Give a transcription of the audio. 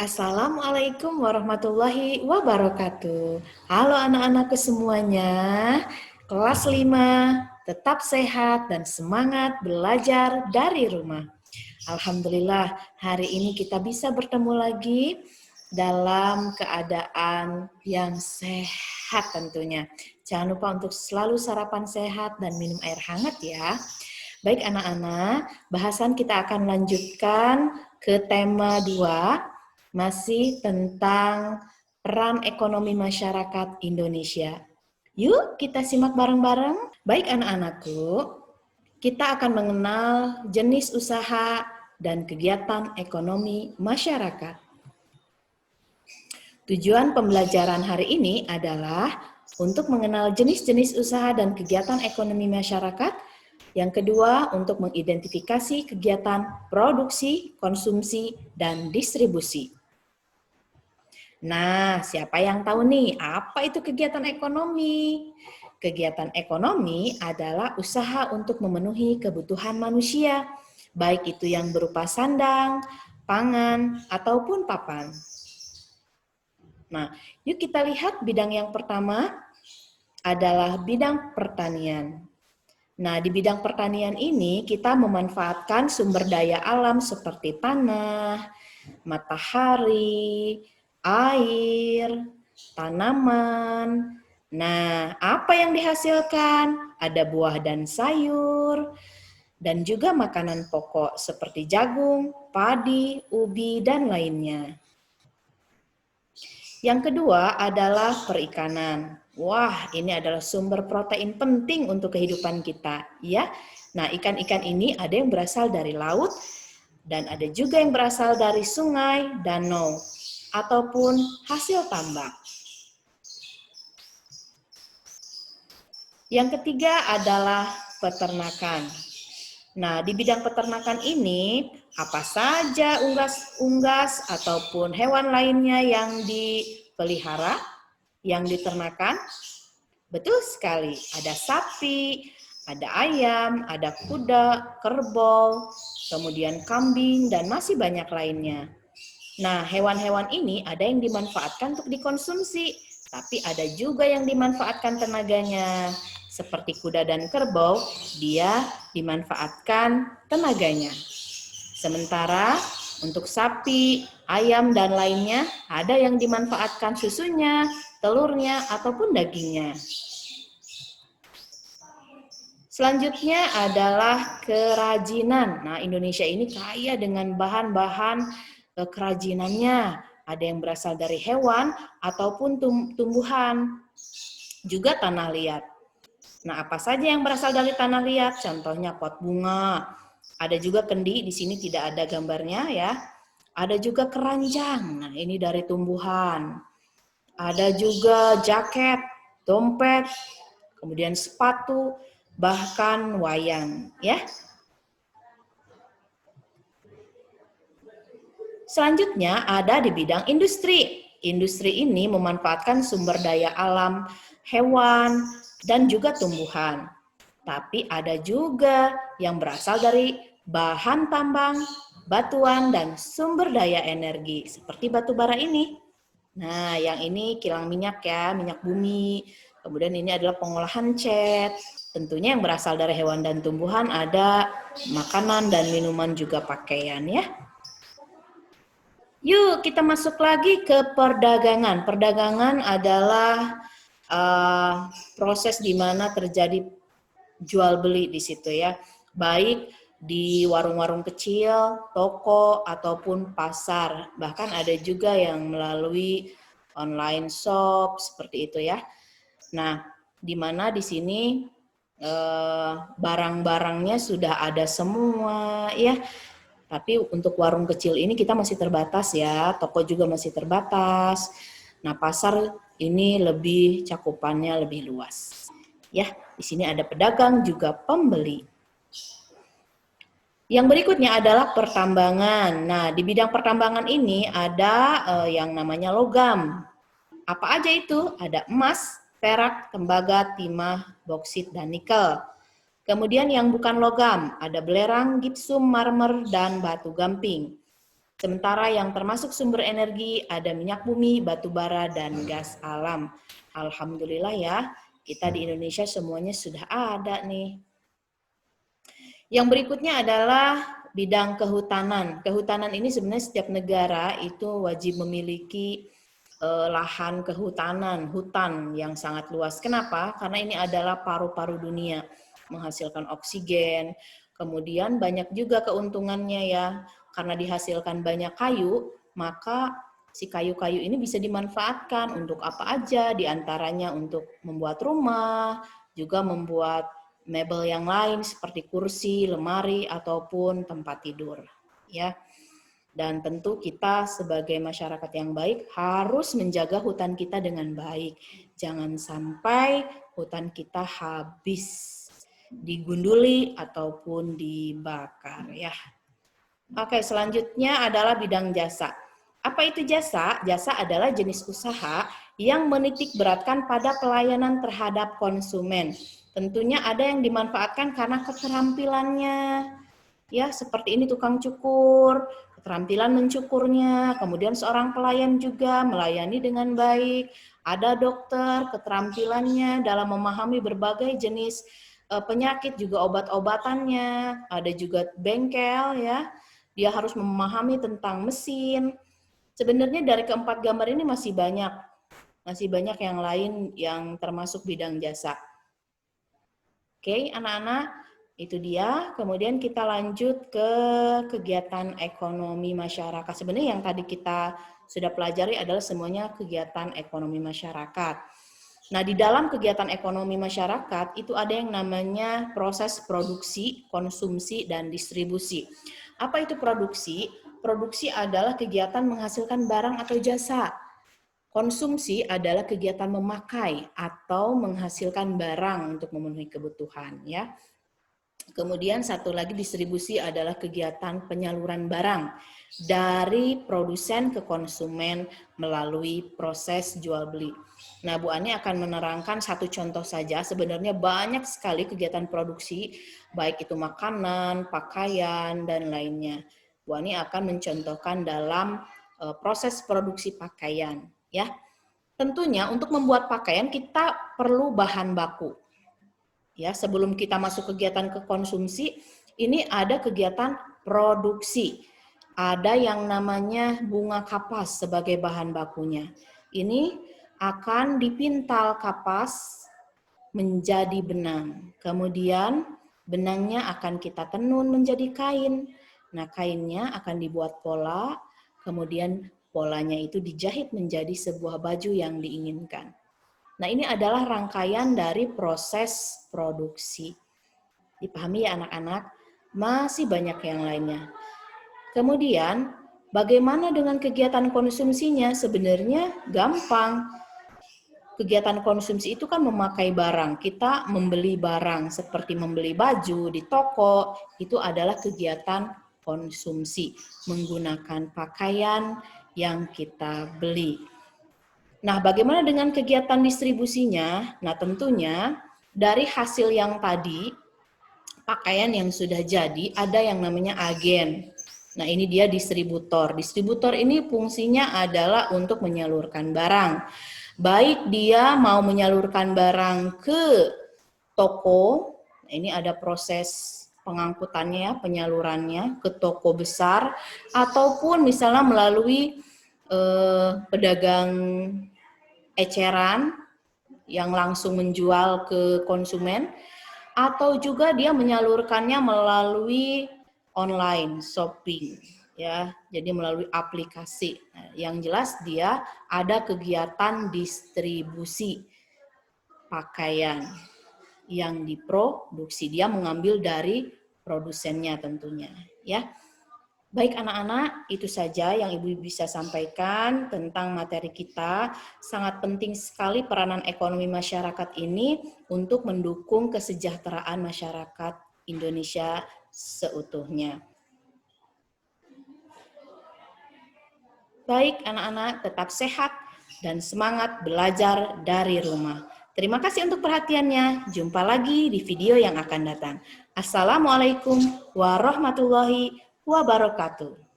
Assalamualaikum warahmatullahi wabarakatuh. Halo anak-anakku semuanya. Kelas 5, tetap sehat dan semangat belajar dari rumah. Alhamdulillah, hari ini kita bisa bertemu lagi dalam keadaan yang sehat tentunya. Jangan lupa untuk selalu sarapan sehat dan minum air hangat ya. Baik anak-anak, bahasan kita akan lanjutkan ke tema 2, masih tentang peran ekonomi masyarakat Indonesia. Yuk kita simak bareng-bareng. Baik anak-anakku, kita akan mengenal jenis usaha dan kegiatan ekonomi masyarakat. Tujuan pembelajaran hari ini adalah untuk mengenal jenis-jenis usaha dan kegiatan ekonomi masyarakat. Yang kedua, untuk mengidentifikasi kegiatan produksi, konsumsi, dan distribusi. Nah, siapa yang tahu nih, apa itu kegiatan ekonomi? Kegiatan ekonomi adalah usaha untuk memenuhi kebutuhan manusia, baik itu yang berupa sandang, pangan, ataupun papan. Nah, yuk kita lihat bidang yang pertama adalah bidang pertanian. Nah, di bidang pertanian ini kita memanfaatkan sumber daya alam seperti tanah, matahari, air, tanaman. Nah, apa yang dihasilkan? Ada buah dan sayur, dan juga makanan pokok seperti jagung, padi, ubi, dan lainnya. Yang kedua adalah perikanan. Wah, ini adalah sumber protein penting untuk kehidupan kita, ya. Nah, ikan-ikan ini ada yang berasal dari laut dan ada juga yang berasal dari sungai, danau, ataupun hasil tambak. Yang ketiga adalah peternakan. Nah, di bidang peternakan ini, apa saja unggas-unggas ataupun hewan lainnya yang dipelihara, yang diternakan? Betul sekali, ada sapi, ada ayam, ada kuda, kerbau, kemudian kambing, dan masih banyak lainnya. Nah, hewan-hewan ini ada yang dimanfaatkan untuk dikonsumsi, tapi ada juga yang dimanfaatkan tenaganya. Seperti kuda dan kerbau, dia dimanfaatkan tenaganya. Sementara untuk sapi, ayam, dan lainnya, ada yang dimanfaatkan susunya, telurnya, ataupun dagingnya. Selanjutnya adalah kerajinan. Nah, Indonesia ini kaya dengan bahan-bahan kerajinannya. Ada yang berasal dari hewan ataupun tumbuhan. Juga tanah liat. Nah, apa saja yang berasal dari tanah liat? Contohnya pot bunga. Ada juga kendi, di sini tidak ada gambarnya ya. Ada juga keranjang. Nah, ini dari tumbuhan. Ada juga jaket, dompet, kemudian sepatu, bahkan wayang, ya. Selanjutnya ada di bidang industri. Industri ini memanfaatkan sumber daya alam, hewan, dan juga tumbuhan. Tapi ada juga yang berasal dari bahan tambang, batuan, dan sumber daya energi, seperti batu bara ini. Nah, yang ini kilang minyak ya, minyak bumi. Kemudian ini adalah pengolahan cat. Tentunya yang berasal dari hewan dan tumbuhan ada makanan dan minuman juga pakaian ya. Yuk kita masuk lagi ke perdagangan. Perdagangan adalah proses di mana terjadi jual beli di situ ya. Baik di warung-warung kecil, toko, ataupun pasar. Bahkan ada juga yang melalui online shop seperti itu ya. Nah, di mana di sini barang-barangnya sudah ada semua ya. Tapi untuk warung kecil ini kita masih terbatas ya, toko juga masih terbatas. Nah, pasar ini lebih cakupannya lebih luas. Ya, di sini ada pedagang juga pembeli. Yang berikutnya adalah pertambangan. Nah, di bidang pertambangan ini ada yang namanya logam. Apa aja itu? Ada emas, perak, tembaga, timah, boksit, dan nikel. Kemudian yang bukan logam, ada belerang, gipsum, marmer, dan batu gamping. Sementara yang termasuk sumber energi ada minyak bumi, batu bara, dan gas alam. Alhamdulillah ya, kita di Indonesia semuanya sudah ada nih. Yang berikutnya adalah bidang kehutanan. Kehutanan ini sebenarnya setiap negara itu wajib memiliki lahan kehutanan, hutan yang sangat luas. Kenapa? Karena ini adalah paru-paru dunia, menghasilkan oksigen. Kemudian banyak juga keuntungannya ya, karena dihasilkan banyak kayu, maka si kayu-kayu ini bisa dimanfaatkan untuk apa aja, diantaranya untuk membuat rumah, juga membuat mebel yang lain seperti kursi, lemari, ataupun tempat tidur. Ya. Dan tentu kita sebagai masyarakat yang baik harus menjaga hutan kita dengan baik. Jangan sampai hutan kita habis digunduli ataupun dibakar ya. Oke, selanjutnya adalah bidang jasa. Apa itu jasa? Jasa adalah jenis usaha yang menitik beratkan pada pelayanan terhadap konsumen. Tentunya ada yang dimanfaatkan karena keterampilannya. Ya, seperti ini tukang cukur, keterampilan mencukurnya, kemudian seorang pelayan juga melayani dengan baik, ada dokter, keterampilannya dalam memahami berbagai jenis penyakit juga obat-obatannya, ada juga bengkel ya, dia harus memahami tentang mesin. Sebenarnya dari keempat gambar ini masih banyak yang lain yang termasuk bidang jasa. Oke, anak-anak, itu dia. Kemudian kita lanjut ke kegiatan ekonomi masyarakat. Sebenarnya yang tadi kita sudah pelajari adalah semuanya kegiatan ekonomi masyarakat. Nah, di dalam kegiatan ekonomi masyarakat itu ada yang namanya proses produksi, konsumsi, dan distribusi. Apa itu produksi? Produksi adalah kegiatan menghasilkan barang atau jasa. Konsumsi adalah kegiatan memakai atau menghasilkan barang untuk memenuhi kebutuhan, ya. Kemudian satu lagi distribusi adalah kegiatan penyaluran barang dari produsen ke konsumen melalui proses jual beli. Nah, Bu Ani akan menerangkan satu contoh saja. Sebenarnya banyak sekali kegiatan produksi, baik itu makanan, pakaian, dan lainnya. Bu Ani akan mencontohkan dalam proses produksi pakaian. Ya, tentunya untuk membuat pakaian kita perlu bahan baku. Ya, sebelum kita masuk kegiatan ke konsumsi, ini ada kegiatan produksi. Ada yang namanya bunga kapas sebagai bahan bakunya. Ini akan dipintal kapas menjadi benang. Kemudian benangnya akan kita tenun menjadi kain. Nah, kainnya akan dibuat pola, kemudian polanya itu dijahit menjadi sebuah baju yang diinginkan. Nah, ini adalah rangkaian dari proses produksi. Dipahami ya anak-anak? Masih banyak yang lainnya. Kemudian, bagaimana dengan kegiatan konsumsinya? Sebenarnya gampang. Kegiatan konsumsi itu kan memakai barang. Kita membeli barang seperti membeli baju di toko, itu adalah kegiatan konsumsi. Menggunakan pakaian yang kita beli. Nah, bagaimana dengan kegiatan distribusinya? Nah, tentunya dari hasil yang tadi, pakaian yang sudah jadi, ada yang namanya agen. Nah, ini dia distributor. Distributor ini fungsinya adalah untuk menyalurkan barang. Baik dia mau menyalurkan barang ke toko, ini ada proses pengangkutannya ya, penyalurannya ke toko besar, ataupun misalnya melalui pedagang eceran yang langsung menjual ke konsumen, atau juga dia menyalurkannya melalui online shopping ya, jadi melalui aplikasi. Nah, yang jelas dia ada kegiatan distribusi pakaian yang diproduksi, dia mengambil dari produsennya tentunya ya. Baik anak-anak, itu saja yang Ibu bisa sampaikan tentang materi kita. Sangat penting sekali peranan ekonomi masyarakat ini untuk mendukung kesejahteraan masyarakat Indonesia seutuhnya. Baik anak-anak, tetap sehat dan semangat belajar dari rumah. Terima kasih untuk perhatiannya. Jumpa lagi di video yang akan datang. Assalamualaikum warahmatullahi wabarakatuh.